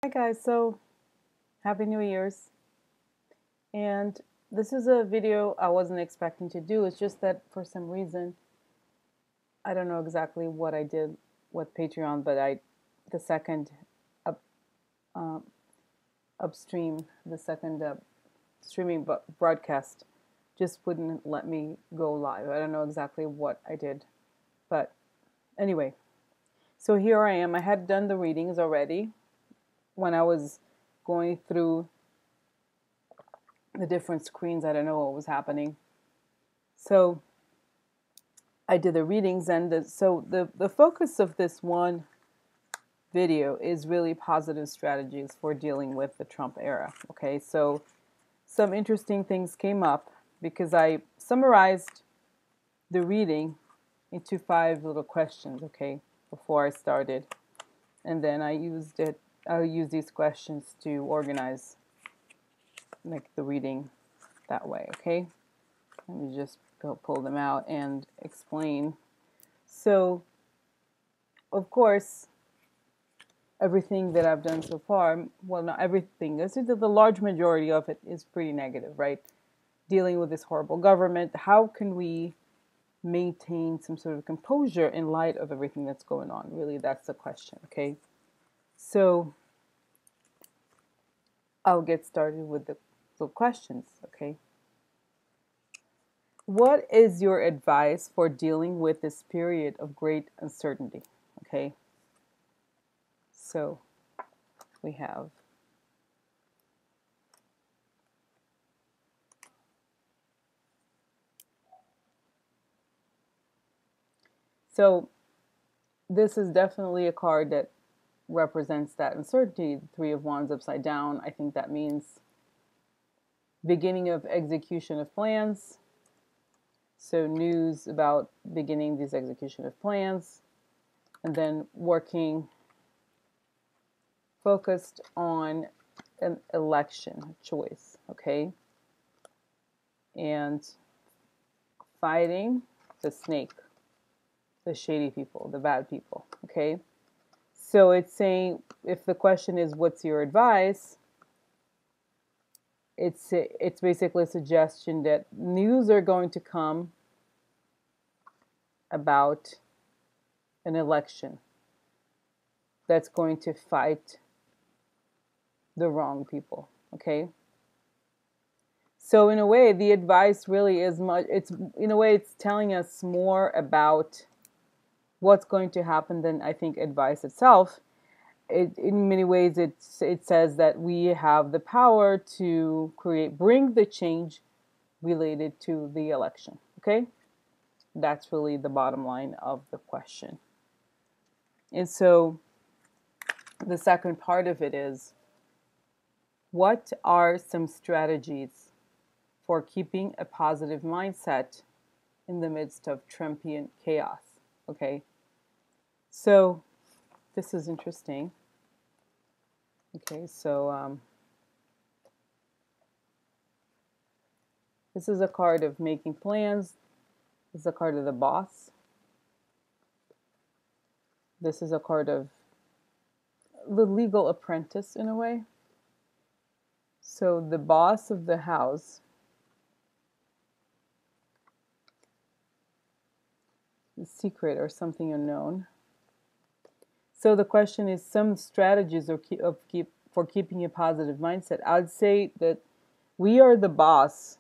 Hi guys, so Happy New Year's. And this is a video I wasn't expecting to do. It's just that for some reason, I don't know exactly what I did with Patreon, but the second up, uh, upstream, the second streaming broadcast just wouldn't let me go live. I don't know exactly what I did, but anyway, so here I am. I had done the readings already when I was going through the different screens. I don't know what was happening. So I did the readings, and the focus of this one video is really positive strategies for dealing with the Trump era. Okay, so some interesting things came up because I summarized the reading into 5 little questions, okay, before I started. And then I'll use these questions to organize like the reading that way, okay? Let me just pull them out and explain. So, of course, everything that I've done so far, well, not everything, the large majority of it is pretty negative, right? Dealing with this horrible government, how can we maintain some sort of composure in light of everything that's going on? Really, that's the question, okay? So, I'll get started with the questions, okay? What is your advice for dealing with this period of great uncertainty? Okay, so we have so this is definitely a card that represents that uncertainty. The Three of Wands upside down. I think that means beginning of execution of plans. So news about beginning these execution of plans, and then working focused on an election choice, okay? And fighting the snake, the shady people, the bad people, okay? So it's saying, if the question is, what's your advice? It's basically a suggestion that news are going to come about an election that's going to fight the wrong people, okay? So in a way, the advice really is it's telling us more about what's going to happen than I think advice itself. In many ways, it says that we have the power to bring the change related to the election. Okay, that's really the bottom line of the question. And so, the second part of it is, what are some strategies for keeping a positive mindset in the midst of Trumpian chaos? Okay, so this is interesting. Okay, so this is a card of making plans. This is a card of the boss. This is a card of the legal apprentice in a way. So the boss of the house, the secret or something unknown. So the question is some strategies for keeping a positive mindset. I'd say that we are the boss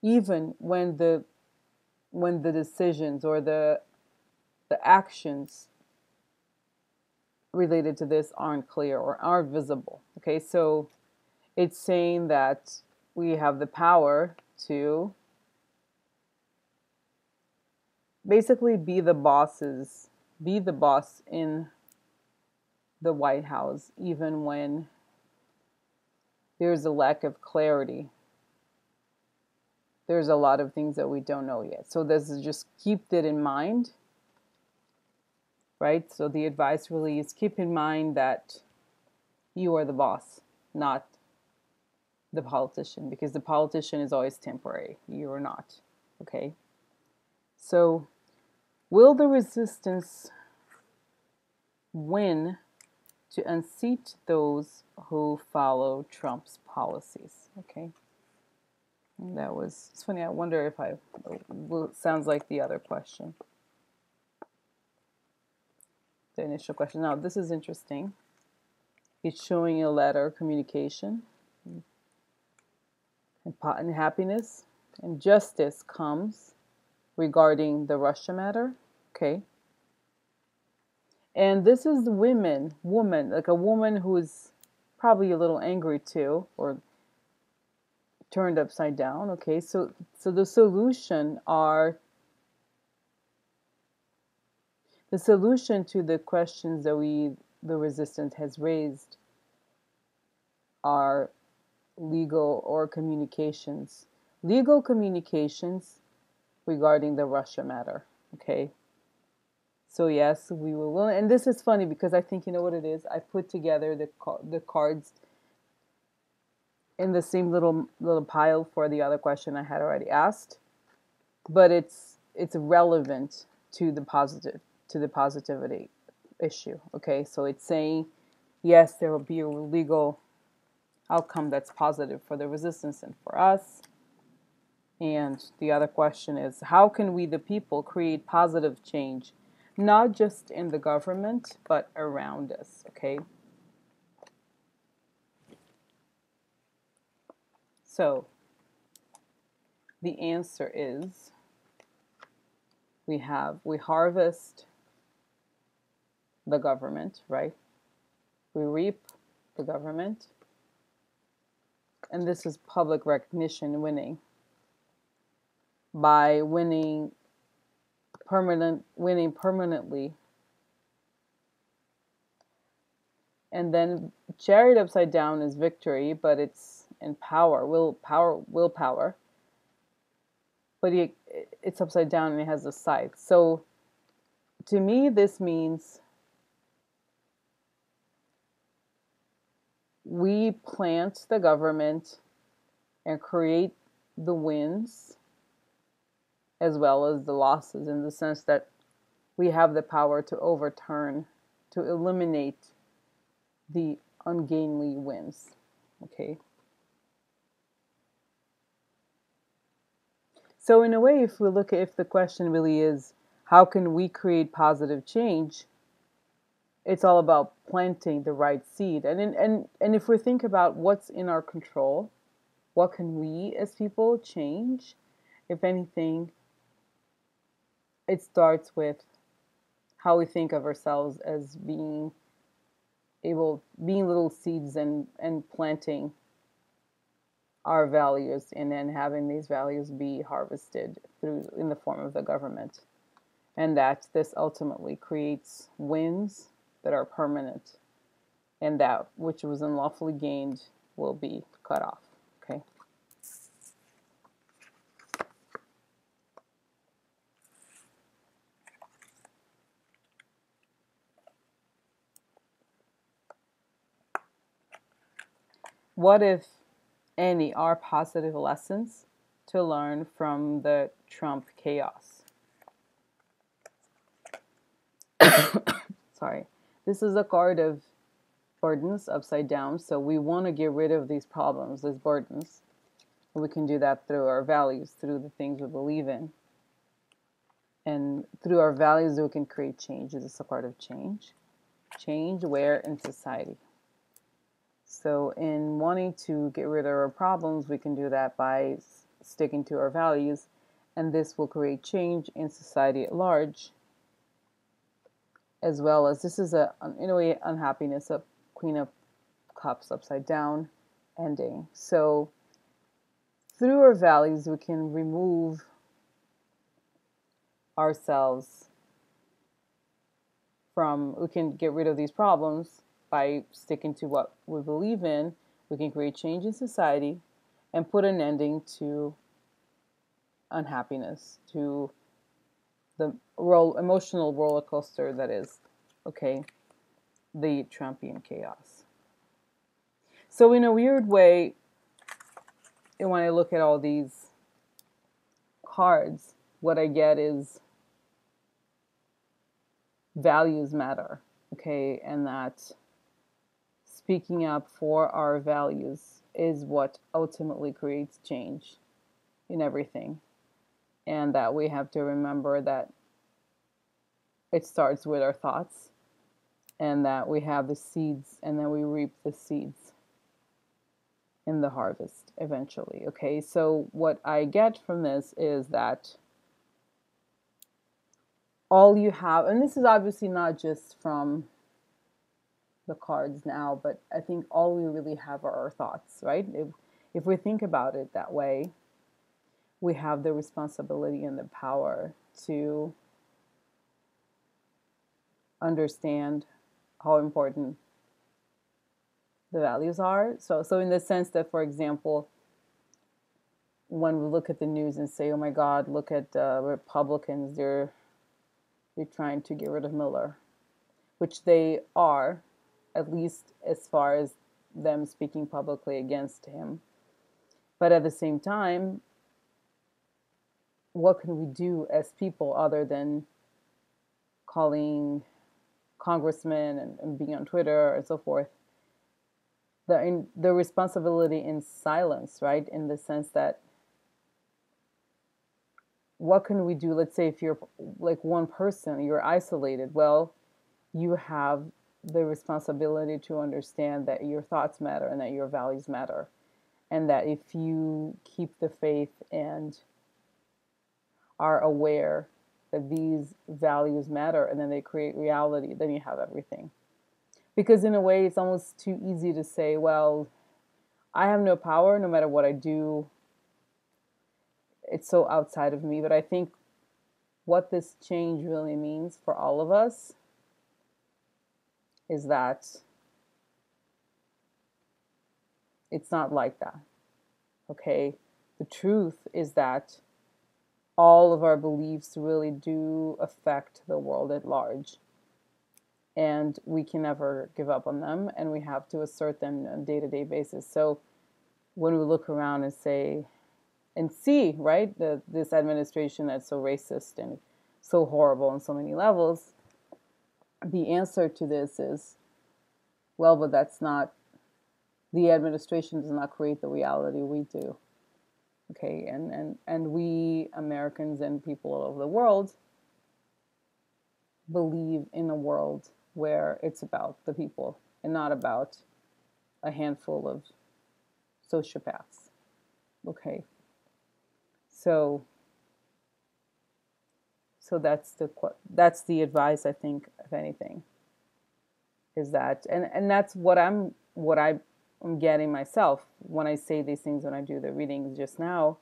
even when the decisions or the actions related to this aren't clear or aren't visible. Okay, so it's saying that we have the power to basically be the boss in the White House, even when there's a lack of clarity. There's a lot of things that we don't know yet. So this is just keep that in mind, right? So the advice really is keep in mind that you are the boss, not the politician, because the politician is always temporary. You are not, okay? So will the resistance win to unseat those who follow Trump's policies. Okay. And that was, it's funny, I wonder if sounds like the other question. The initial question. Now, this is interesting. It's showing a letter communication and happiness and justice comes regarding the Russia matter. Okay. And this is the woman, like a woman who's probably a little angry too, or turned upside down. Okay, so the solution to the questions that the resistance has raised are legal communications regarding the Russia matter. Okay. So yes, we were willing, and this is funny because I think, you know what it is? I put together the cards in the same little pile for the other question I had already asked, but it's relevant to the positivity issue. Okay, so it's saying yes, there will be a legal outcome that's positive for the resistance and for us. And the other question is, how can we, the people, create positive change? Not just in the government, but around us, okay? So, the answer is, we harvest the government, right? We reap the government. And this is public recognition winning. By winning permanently. And then chariot upside down is victory, but it's in willpower. But it's upside down and it has a scythe. So to me, this means we plant the government and create the wins as well as the losses, in the sense that we have the power to overturn, to eliminate the ungainly wins. Okay. So in a way, if the question really is, how can we create positive change? It's all about planting the right seed. And if we think about what's in our control, what can we as people change? If anything, it starts with how we think of ourselves as being little seeds and planting our values, and then having these values be harvested in the form of the government. And that this ultimately creates wins that are permanent, and that which was unlawfully gained will be cut off. Okay. What, if any, are positive lessons to learn from the Trump chaos? Sorry. This is a card of burdens upside down. So we want to get rid of these problems, these burdens. And we can do that through our values, through the things we believe in. And through our values, we can create change. This is a part of change. Change where? In society. So in wanting to get rid of our problems, we can do that by sticking to our values, and this will create change in society at large, as well as this is in a way, unhappiness, a Queen of Cups upside down ending. So through our values, we can remove ourselves we can get rid of these problems by sticking to what we believe in. We can create change in society and put an ending to unhappiness, to the emotional roller coaster that is, okay, the Trumpian chaos. So in a weird way, and when I look at all these cards, what I get is values matter, okay, and that speaking up for our values is what ultimately creates change in everything. And that we have to remember that it starts with our thoughts, and that we have the seeds and then we reap the seeds in the harvest eventually. Okay, so what I get from this is that all you have, and this is obviously not just from the cards now, but I think all we really have are our thoughts, right? If we think about it that way, we have the responsibility and the power to understand how important the values are. So in the sense that, for example, when we look at the news and say, "Oh my God, look at Republicans, they're trying to get rid of Miller," which they are, at least as far as them speaking publicly against him. But at the same time, what can we do as people other than calling congressmen and being on Twitter and so forth? The responsibility in silence, right? In the sense that, what can we do? Let's say if you're like one person, you're isolated. Well, you have the responsibility to understand that your thoughts matter and that your values matter. And that if you keep the faith and are aware that these values matter and then they create reality, then you have everything. Because in a way, it's almost too easy to say, well, I have no power no matter what I do. It's so outside of me. But I think what this change really means for all of us is that it's not like that. Okay? The truth is that all of our beliefs really do affect the world at large. And we can never give up on them, and we have to assert them on a day-to-day basis. So when we look around and say, and see, right, this administration that's so racist and so horrible on so many levels, the answer to this is, well, but that's not, the administration does not create the reality, we do. Okay, and we Americans and people all over the world believe in a world where it's about the people and not about a handful of sociopaths. Okay, so that's the advice, I think, if anything, is that, and that's what I'm getting myself when I say these things, when I do the readings just now.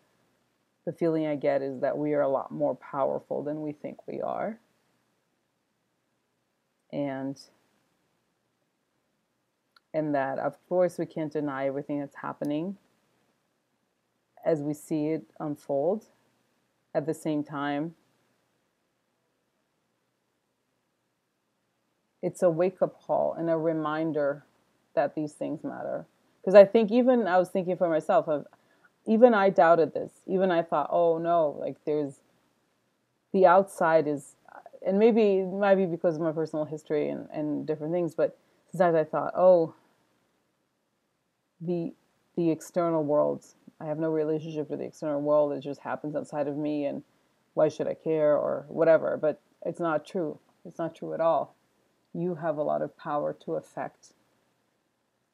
The feeling I get is that we are a lot more powerful than we think we are. And that, of course, we can't deny everything that's happening as we see it unfold. At the same time, it's a wake-up call and a reminder that these things matter. Because I think, even I was thinking for myself, even I doubted this. Even I thought, oh no, like there's, the outside is, and maybe it might be because of my personal history and different things, but sometimes I thought, oh, the external world, I have no relationship to the external world, it just happens outside of me, and why should I care, or whatever. But it's not true. It's not true at all. You have a lot of power to affect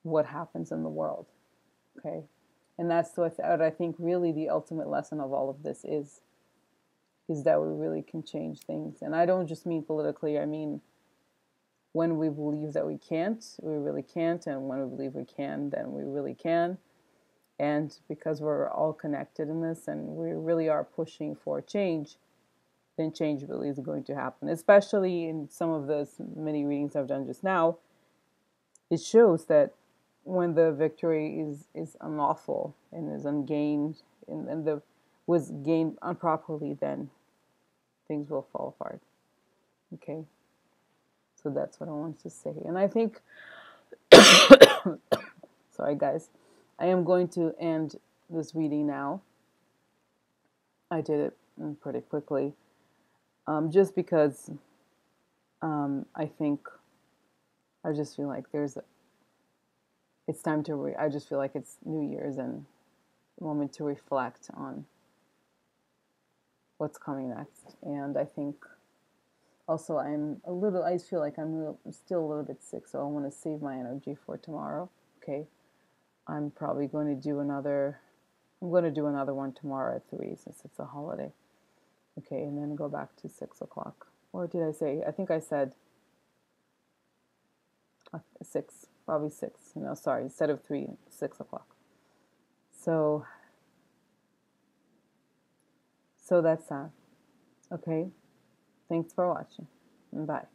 what happens in the world. Okay? And that's what I think really the ultimate lesson of all of this is that we really can change things. And I don't just mean politically, I mean when we believe that we can't, we really can't, and when we believe we can, then we really can. And because we're all connected in this and we really are pushing for change, then change really is going to happen. Especially in some of the many readings I've done just now, it shows that when the victory is unlawful and is ungained and was gained improperly, then things will fall apart. Okay? So that's what I wanted to say. And I think, sorry guys, I am going to end this reading now. I did it pretty quickly. Just because I think, I just feel like there's it's time to, I just feel like it's New Year's and a moment to reflect on what's coming next. And I think also I just feel like I'm still a little bit sick, so I want to save my energy for tomorrow. Okay. I'm probably going to do another, I'm going to do another one tomorrow at 3 since it's a holiday. Okay, and then go back to 6 o'clock. Or did I say, I think I said 6, probably 6. No, sorry, instead of 3, 6 o'clock. So that's that. Okay, thanks for watching. Bye.